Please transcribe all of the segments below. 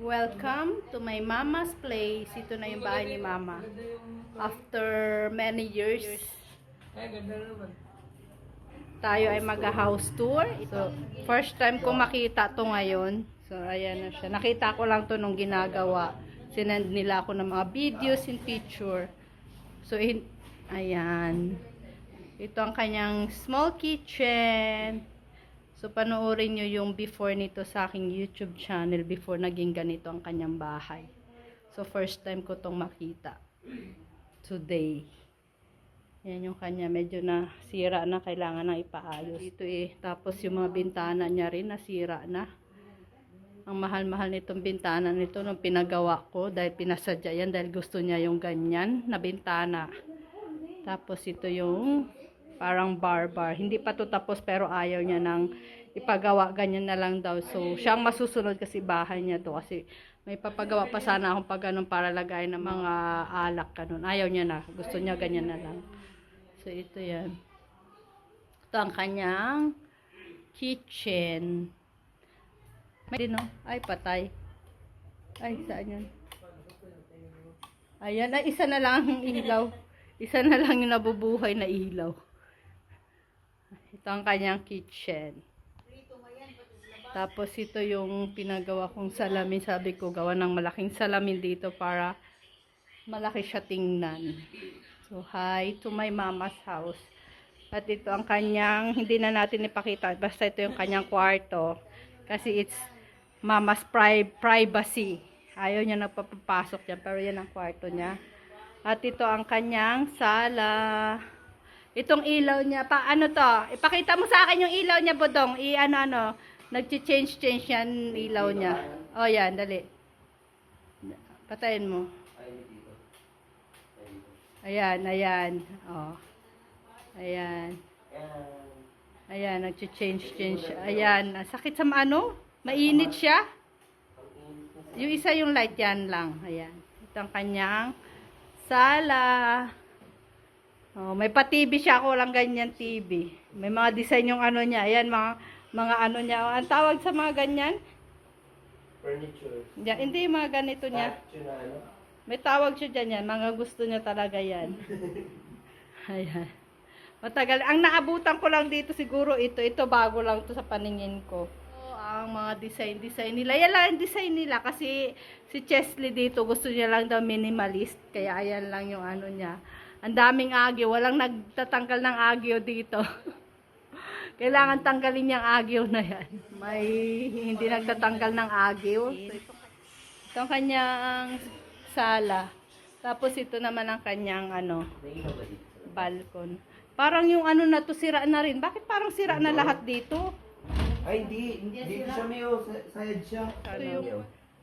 Welcome to my mama's place. Ito na yung bahay ni mama. After many years, tayo ay mag-house tour. So, first time ko makita to ngayon. So, ayan na siya. Nakita ko lang to nung ginagawa. Sinend nila ako ng mga videos and picture. So, ayan. Ito ang kanyang small kitchen. So, panoorin nyo yung before nito sa aking YouTube channel before naging ganito ang kanyang bahay. So, first time ko tong makita. Today. Yan yung kanya. Medyo nasira na. Kailangan na ipaayos. Dito tapos yung mga bintana niya rin nasira na. Ang mahal-mahal nitong bintana nito nung pinagawa ko. Dahil pinasadya yan. Dahil gusto niya yung ganyan na bintana. Tapos ito yung parang bar. Hindi pa to tapos pero ayaw niya nang ipagawa. Ganyan na lang daw. So, siyang masusunod kasi bahay niya to. Kasi may papagawa pa sana akong pag ganun para lagay ng mga alak ganun. Ayaw niya na. Gusto niya ganyan na lang. So, ito yan. Ito ang kanyang kitchen. May no? Ay, patay. Ay, saan yan? Ayan. Ay, isa na lang ang ilaw. Isa na lang yung nabubuhay na ilaw. Ito ang kanyang kitchen. Tapos ito yung pinagawa kong salamin. Sabi ko, gawa ng malaking salamin dito para malaki siya tingnan. So, hi to my mama's house. At ito ang kanyang, hindi na natin ipakita. Basta ito yung kanyang kwarto. Kasi it's mama's privacy. Ayaw niya nagpapapasok dyan. Pero yan ang kwarto niya. At ito ang kanyang sala. Itong ilaw niya, ano to? Ipakita mo sa akin yung ilaw niya, Bodong. Nag-change yan ilaw niya. O yan, dali. Patayin mo. Ayan. O. Ayan. Ayan, nag-change. Ayan, sakit sa ano? Mainit siya. Yung isa yung light yan lang. Ayan. Ito ang kanyang sala. Oh, may pa-TV siya. Ako lang ganyan TV. May mga design yung ano niya. Ayan, mga ano niya. Ang tawag sa mga ganyan? Furniture. Yeah, hindi mga ganito niya. May tawag siya dyan yan. Mga gusto niya talaga yan. Ayan. Matagal. Ang naabutan ko lang dito siguro ito. Ito bago lang to sa paningin ko. Ang mga design nila. Yan lang ang design nila. Kasi si Chesley dito gusto niya lang daw minimalist. Kaya ayan lang yung ano niya. Ang daming agyo. Walang nagtatanggal ng agyo dito. Kailangan tanggalin yung agyo na yan. May hindi nagtatanggal ng agyo. So, ito ang kanyang sala. Tapos ito naman ang kanyang balkon. Parang yung ano na to sira na rin. Bakit parang sira na lahat dito? Ay, hindi siya may sayad siya.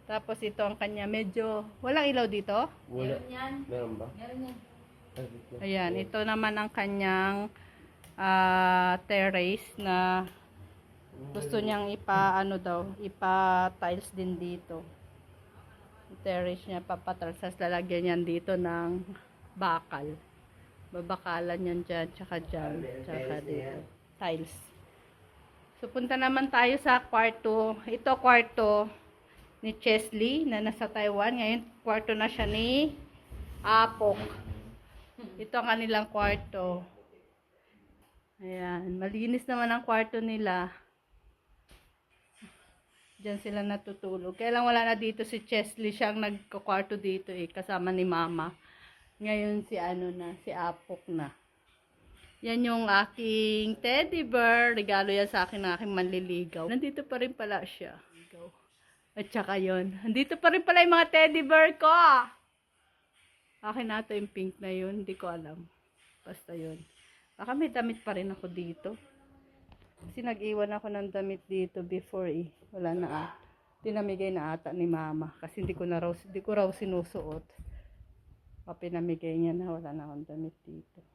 Tapos ito ang kanya. Medyo walang ilaw dito. Wala. Meron ba? Ayan, ito naman ang kanyang terrace na gusto niyang ipa-tiles din dito. Terrace niya papatalsas, lalagyan niyan dito ng bakal. Babakalan yan dyan, tsaka dito. Tiles. So, punta naman tayo sa kwarto. Ito kwarto ni Chesley na nasa Taiwan. Ngayon, kwarto na siya ni Apok. Ito ang kanilang kwarto. Ayan. Malinis naman ang kwarto nila. Diyan sila natutulog. Kaya lang wala na dito si Chesley. Siyang nagkakwarto dito kasama ni Mama. Ngayon si Apok na. Yan yung aking teddy bear. Regalo yan sa akin ng aking manliligaw. Nandito pa rin pala siya. At saka yun. Nandito pa rin pala yung mga teddy bear ko. Akin na ito yung pink na yun. Hindi ko alam. Basta yun. Baka may damit pa rin ako dito. Kasi nag-iwan ako ng damit dito before Wala na Pinamigay na ata ni Mama. Kasi hindi ko raw sinusuot. Pinamigay niya na wala na akong damit dito.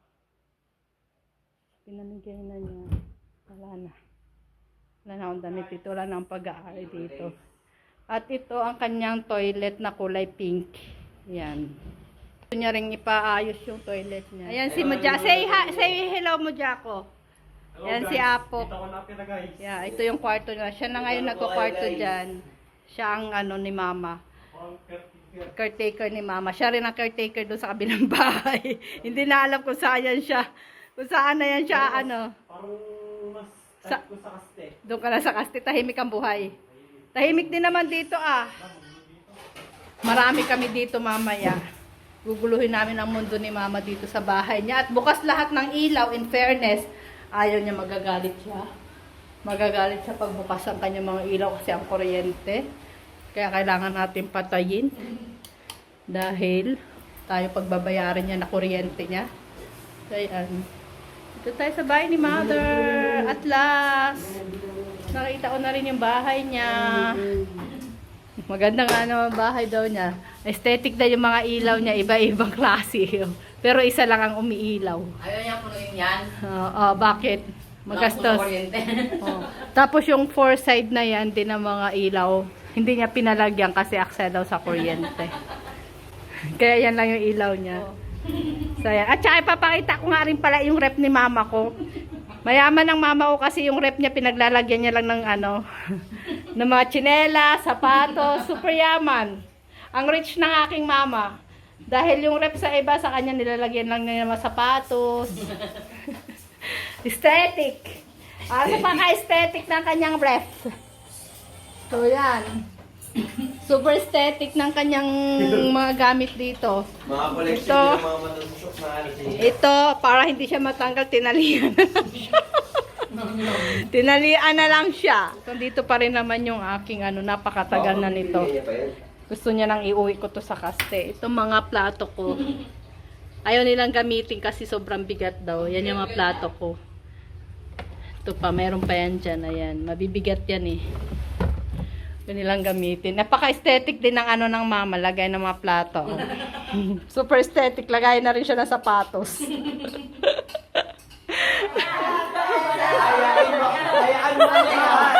Pinamigay na niya. Wala na. Wala na akong damit dito. Wala na akong pag-aari dito. At ito ang kanyang toilet na kulay pink. Yan. Gusto niya rin ipaayos yung toilet niya. Ayan si Moja. Say hello Moja ko. Ayan si Apok. Yeah, ito yung kwarto niya. Siya na ngayon nagko-kwarto dyan. Siya ang ano ni mama. Caretaker ni mama. Siya rin ang caretaker doon sa kabilang bahay. Hindi na alam kung saan yan siya. Kung saan na yan siya, ano. Parang mas Sa- ko sa kaste. Doon ka na sa kaste, tahimik ang buhay. Tahimik din naman dito ah. Marami kami dito mamaya. Guguluhin namin ang mundo ni mama dito sa bahay niya. At bukas lahat ng ilaw, in fairness, ayaw niya magagalit siya. Magagalit siya pag bukas ang kanyang mga ilaw kasi ang kuryente. Kaya kailangan natin patayin. Dahil tayo pagbabayaran niya na kuryente niya. Kaya ito tayo sa bahay ni Mother. At last, nakita ko na rin yung bahay niya. Maganda nga naman bahay daw niya. Aesthetic na yung mga ilaw niya. Iba-ibang klase. Pero isa lang ang umiilaw. Ayaw niya punuin yan. Bakit? Magastos. Oh. Tapos yung four side na yan, din ang mga ilaw. Hindi niya pinalagyan kasi aksa daw sa kuryente. Kaya yan lang yung ilaw niya. So, yan. At saka ipapakita ko nga rin pala yung rep ni mama ko. Mayaman ng mama ko kasi yung rep niya pinaglalagyan niya lang ng ano, ng mga tsinela, sapatos, super yaman. Ang rich ng aking mama. Dahil yung rep sa iba, sa kanya nilalagyan lang niya ng mga sapatos. Aesthetic. Sa paka-aesthetic ng kanyang rep. So, yan. Super aesthetic ng kanyang mga gamit dito. Mga collection Ito. ng mga matatusok na ano siya. Ito, para hindi siya matanggal, tinalian na lang siya. Tinalian na lang siya. So, dito pa rin naman yung aking ano, napakatagal na nito. Gusto niya nang iuwi ko to sa kaste. Itong mga plato ko. Ayaw nilang gamitin kasi sobrang bigat daw. Yan yung mga plato ko. Ito pa, meron pa yan dyan. Ayan, mabibigat yan eh. Yun nilang gamitin. Napaka-aesthetic din ng ano ng mama. Lagay ng mga plato. Super aesthetic. Lagay na rin siya ng sapatos. Hayaan mo na yan.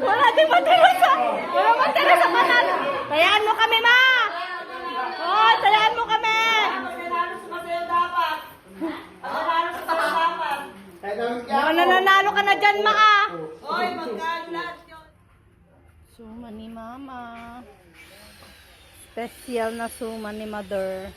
Wala din matira sa... Wala matira sa kanan. Tayaan mo kami, ma! Oh, tayaan mo kami! Mga nananalo ka na dyan, ma! Suma ni mama. Special na suma ni mother.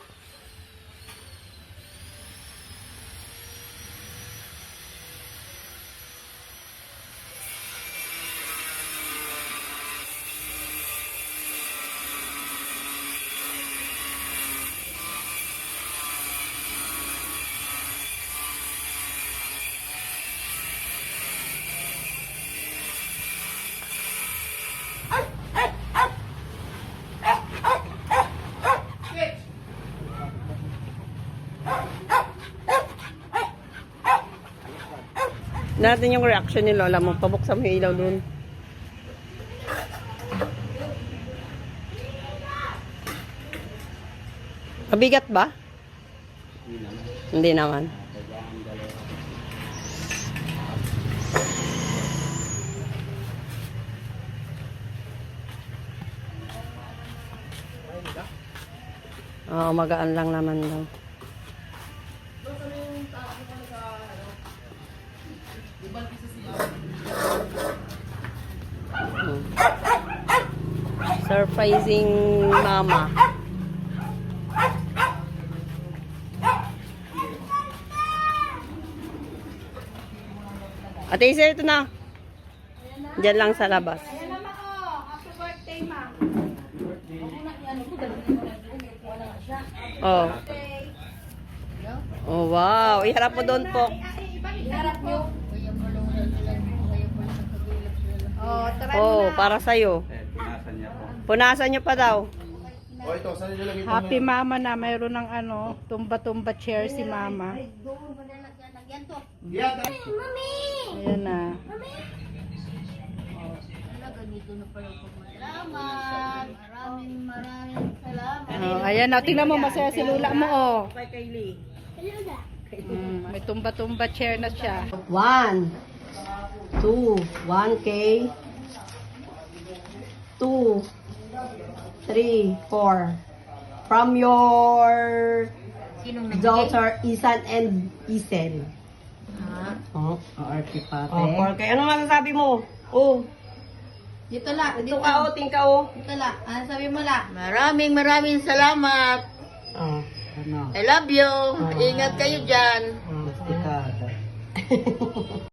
Natin yung reaction ni Lola mo. Pabuksan mo yung ilaw dun. Mabigat ba? Hindi naman. Oo, magaan lang naman daw. Surprising mama. Ate Isa, ito na. Diyan lang sa labas. Ayan naman ko. Happy birthday, ma. Oh. Oh, wow. Iharap mo doon po. Iharap nyo. Oh, tara Oh, na. para sa'yo. Punasan niya po. Punasan nyo pa daw. O ito, saan nyo lang ito? Happy mama na mayroon ng ano, tumba-tumba chair si mama. Yeah, Ayan na. Salamat. Maraming salamat. Oh, ayan na, tingnan mo masaya si Lula mo oh. May tumba-tumba chair na siya. 1, 2, 1K, 2, 3, 4, from your Sinong nagbigay? daughter, Isan and Isen. Ah. Oh, RP pate. oh, 4K. Ano masasabi mo? Oh, Dito la, ito ka, oh, tingka, oh. Dito la. Ano sabi mo la? Maraming salamat. Oh, Ano? I love you. Ingat kayo dyan. oh. Mastikada.